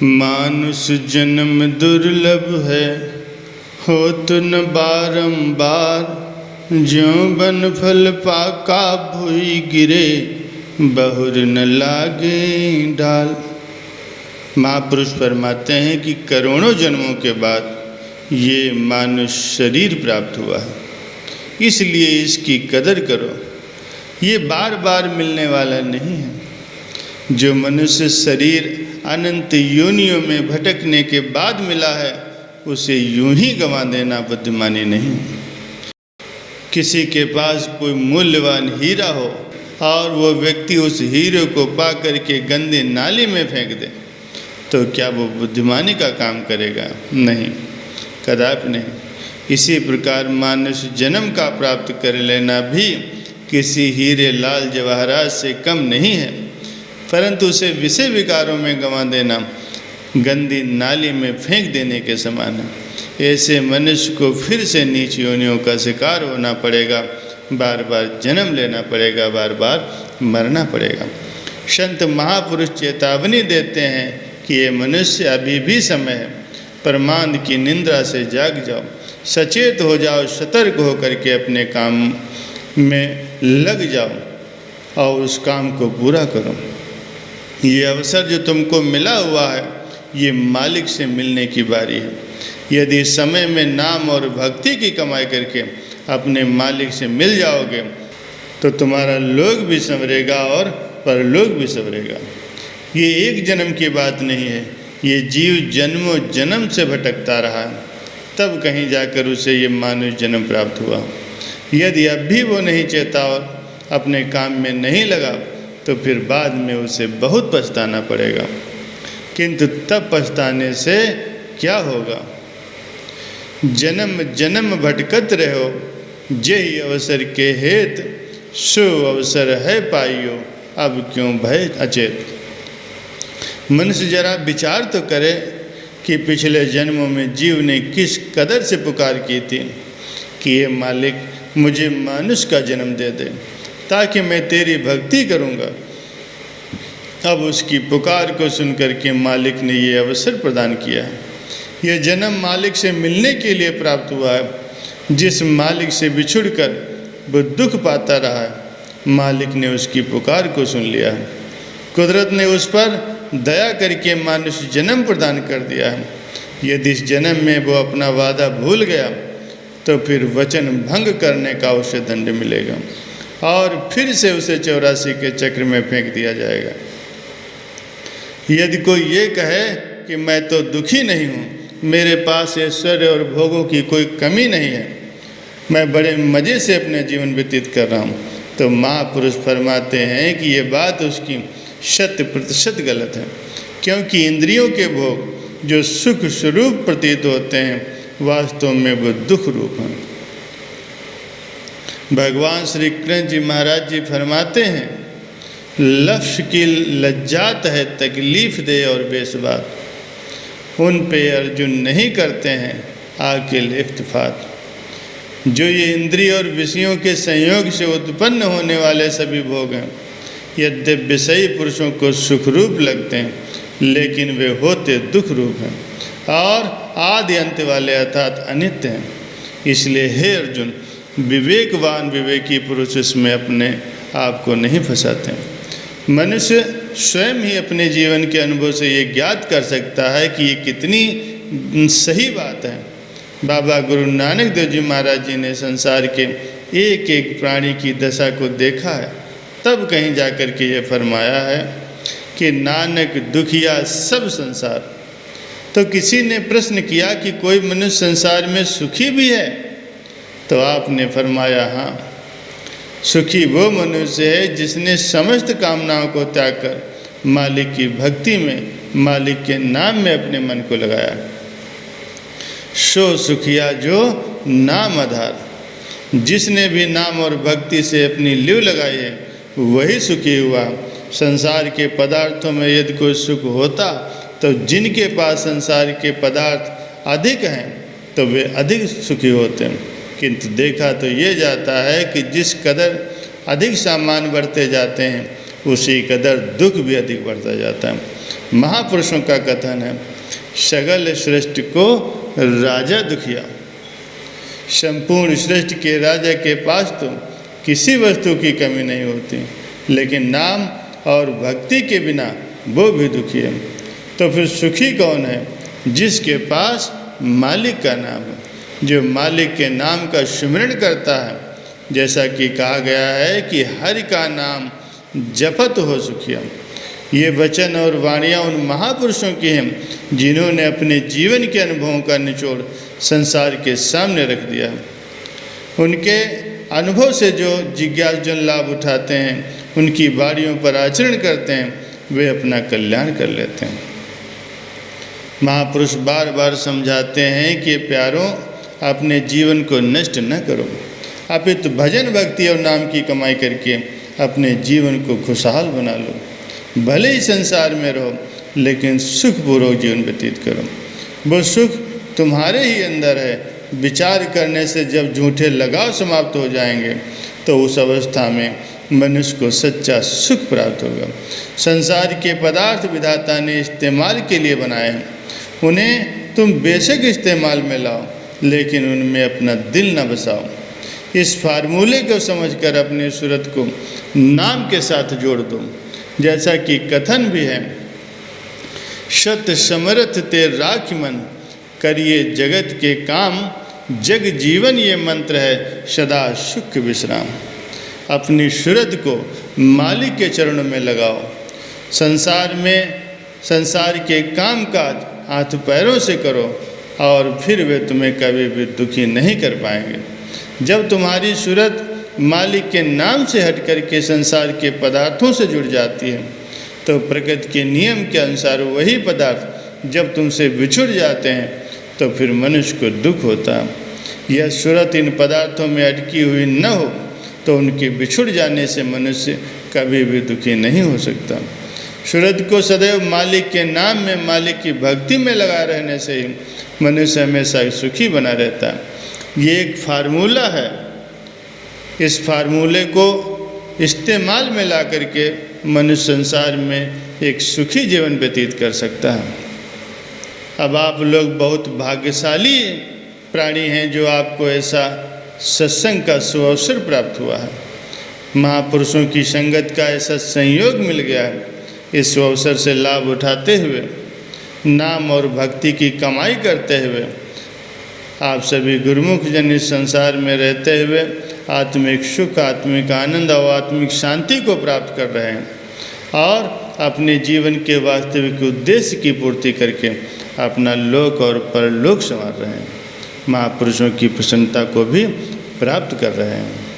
मानुष जन्म दुर्लभ है, होत न बारंबार। ज्यों बन फल पाका भुई गिरे, बहुर न लागे डाल। महापुरुष फरमाते हैं कि करोड़ों जन्मों के बाद ये मानुष शरीर प्राप्त हुआ है, इसलिए इसकी कदर करो। ये बार बार मिलने वाला नहीं है। जो मनुष्य शरीर अनंत योनियों में भटकने के बाद मिला है, उसे यूं ही गंवा देना बुद्धिमानी नहीं। किसी के पास कोई मूल्यवान हीरा हो और वो व्यक्ति उस हीरे को पा करके गंदे नाली में फेंक दे, तो क्या वो बुद्धिमानी का काम करेगा? नहीं, कदापि नहीं। इसी प्रकार मानुष जन्म का प्राप्त कर लेना भी किसी हीरे लाल जवाहरात से कम नहीं है, परंतु उसे विषय विकारों में गंवा देना गंदी नाली में फेंक देने के समान है। ऐसे मनुष्य को फिर से नीच योनियों का शिकार होना पड़ेगा, बार बार जन्म लेना पड़ेगा, बार बार मरना पड़ेगा। संत महापुरुष चेतावनी देते हैं कि ये मनुष्य अभी भी समय है, प्रमाद की निंद्रा से जाग जाओ, सचेत हो जाओ, सतर्क होकर के अपने काम में लग जाओ और उस काम को पूरा करो। ये अवसर जो तुमको मिला हुआ है, ये मालिक से मिलने की बारी है। यदि समय में नाम और भक्ति की कमाई करके अपने मालिक से मिल जाओगे, तो तुम्हारा लोक भी संवरेगा और परलोक भी संवरेगा। ये एक जन्म की बात नहीं है, ये जीव जन्मों जन्म से भटकता रहा है, तब कहीं जाकर उसे ये मानुष जन्म प्राप्त हुआ। यदि अब भी वो नहीं चेता और अपने काम में नहीं लगा, तो फिर बाद में उसे बहुत पछताना पड़ेगा। किंतु तब पछताने से क्या होगा? जन्म जन्म भटकत रहो, जेहि अवसर के हेत, सो अवसर है पाइयो, अब क्यों भय अचेत। मनुष्य जरा विचार तो करे कि पिछले जन्मों में जीव ने किस कदर से पुकार की थी कि ये मालिक मुझे मानुष का जन्म दे दे ताकि मैं तेरी भक्ति करूँगा। अब उसकी पुकार को सुनकर के मालिक ने ये अवसर प्रदान किया है। यह जन्म मालिक से मिलने के लिए प्राप्त हुआ है। जिस मालिक से बिछुड़कर वो दुख पाता रहा है, मालिक ने उसकी पुकार को सुन लिया है। कुदरत ने उस पर दया करके मानुष जन्म प्रदान कर दिया है। यदि इस जन्म में वो अपना वादा भूल गया, तो फिर वचन भंग करने का उसे दंड मिलेगा और फिर से उसे 84 के चक्र में फेंक दिया जाएगा। यदि कोई ये कहे कि मैं तो दुखी नहीं हूँ, मेरे पास ऐश्वर्य और भोगों की कोई कमी नहीं है, मैं बड़े मज़े से अपने जीवन व्यतीत कर रहा हूँ, तो महापुरुष फरमाते हैं कि ये बात उसकी 100% गलत है। क्योंकि इंद्रियों के भोग जो सुख स्वरूप प्रतीत होते हैं, वास्तव में वो दुख रूप हैं। भगवान श्री कृष्ण जी महाराज जी फरमाते हैं, लफ्ज़ की लज्जात है तकलीफ़ दे और बेसबात, उन पे अर्जुन नहीं करते हैं आकिल इफ्तिफात। जो ये इंद्रिय और विषयों के संयोग से उत्पन्न होने वाले सभी भोग हैं, यद्यपि विषयी पुरुषों को सुखरूप लगते हैं, लेकिन वे होते दुख रूप हैं और आदि अंत वाले अर्थात अनित्य हैं। इसलिए हे अर्जुन, विवेकवान विवेकी पुरुष इसमें अपने आप को नहीं फंसाते। मनुष्य स्वयं ही अपने जीवन के अनुभव से ये ज्ञात कर सकता है कि ये कितनी सही बात है। बाबा गुरु नानक देव जी महाराज जी ने संसार के एक एक प्राणी की दशा को देखा है, तब कहीं जाकर के ये फरमाया है कि नानक दुखिया सब संसार। तो किसी ने प्रश्न किया कि कोई मनुष्य संसार में सुखी भी है? तो आपने फरमाया, हाँ, सुखी वो मनुष्य है जिसने समस्त कामनाओं को त्याग कर मालिक की भक्ति में, मालिक के नाम में अपने मन को लगाया। सो सुखिया जो नाम आधार। जिसने भी नाम और भक्ति से अपनी लिव लगाई है, वही सुखी हुआ। संसार के पदार्थों में यदि कोई सुख होता, तो जिनके पास संसार के पदार्थ अधिक हैं, तो वे अधिक सुखी होते हैं। किंतु देखा तो ये जाता है कि जिस कदर अधिक सामान बढ़ते जाते हैं, उसी कदर दुख भी अधिक बढ़ता जाता है। महापुरुषों का कथन है, सगल श्रेष्ठ को राजा दुखिया। संपूर्ण श्रेष्ठ के राजा के पास तो किसी वस्तु की कमी नहीं होती, लेकिन नाम और भक्ति के बिना वो भी दुखी है। तो फिर सुखी कौन है? जिसके पास मालिक का नाम है, जो मालिक के नाम का स्मरण करता है। जैसा कि कहा गया है कि हरि का नाम जपत हो सुखिया। ये वचन और वाणियाँ उन महापुरुषों की हैं जिन्होंने अपने जीवन के अनुभवों का निचोड़ संसार के सामने रख दिया। उनके अनुभव से जो जिज्ञासुजन लाभ उठाते हैं, उनकी वाणियों पर आचरण करते हैं, वे अपना कल्याण कर लेते हैं। महापुरुष बार बार समझाते हैं कि प्यारों, अपने जीवन को नष्ट न करो, अपितु भजन भक्ति और नाम की कमाई करके अपने जीवन को खुशहाल बना लो। भले ही संसार में रहो, लेकिन सुखपूर्वक जीवन व्यतीत करो। वो सुख तुम्हारे ही अंदर है। विचार करने से जब झूठे लगाव समाप्त हो जाएंगे, तो उस अवस्था में मनुष्य को सच्चा सुख प्राप्त होगा। संसार के पदार्थ विधाता ने इस्तेमाल के लिए बनाए हैं, उन्हें तुम बेशक इस्तेमाल में लाओ, लेकिन उनमें अपना दिल न बसाओ। इस फार्मूले को समझकर अपनी सूरत को नाम के साथ जोड़ दो। जैसा कि कथन भी है, शत समरथ ते राखि मन, करिए जगत के काम, जग जीवन ये मंत्र है, सदा सुख विश्राम। अपनी सूरत को मालिक के चरणों में लगाओ। संसार के काम काज हाथ पैरों से करो, और फिर वे तुम्हें कभी भी दुखी नहीं कर पाएंगे। जब तुम्हारी सूरत मालिक के नाम से हट कर के संसार के पदार्थों से जुड़ जाती है, तो प्रकृति के नियम के अनुसार वही पदार्थ जब तुमसे बिछुड़ जाते हैं, तो फिर मनुष्य को दुख होता है। यह सूरत इन पदार्थों में अटकी हुई न हो, तो उनके बिछुड़ जाने से मनुष्य कभी भी दुखी नहीं हो सकता। सूरत को सदैव मालिक के नाम में, मालिक की भक्ति में लगा रहने से ही मनुष्य हमेशा सुखी बना रहता है। ये एक फार्मूला है। इस फार्मूले को इस्तेमाल में ला करके मनुष्य संसार में एक सुखी जीवन व्यतीत कर सकता है। अब आप लोग बहुत भाग्यशाली प्राणी हैं जो आपको ऐसा सत्संग का सुअवसर प्राप्त हुआ है। महापुरुषों की संगत का ऐसा संयोग मिल गया है। इस अवसर से लाभ उठाते हुए, नाम और भक्ति की कमाई करते हुए, आप सभी गुरुमुख जन इस संसार में रहते हुए आत्मिक सुख, आत्मिक आनंद और आत्मिक शांति को प्राप्त कर रहे हैं, और अपने जीवन के वास्तविक उद्देश्य की पूर्ति करके अपना लोक और परलोक संवार रहे हैं। महापुरुषों की प्रसन्नता को भी प्राप्त कर रहे हैं।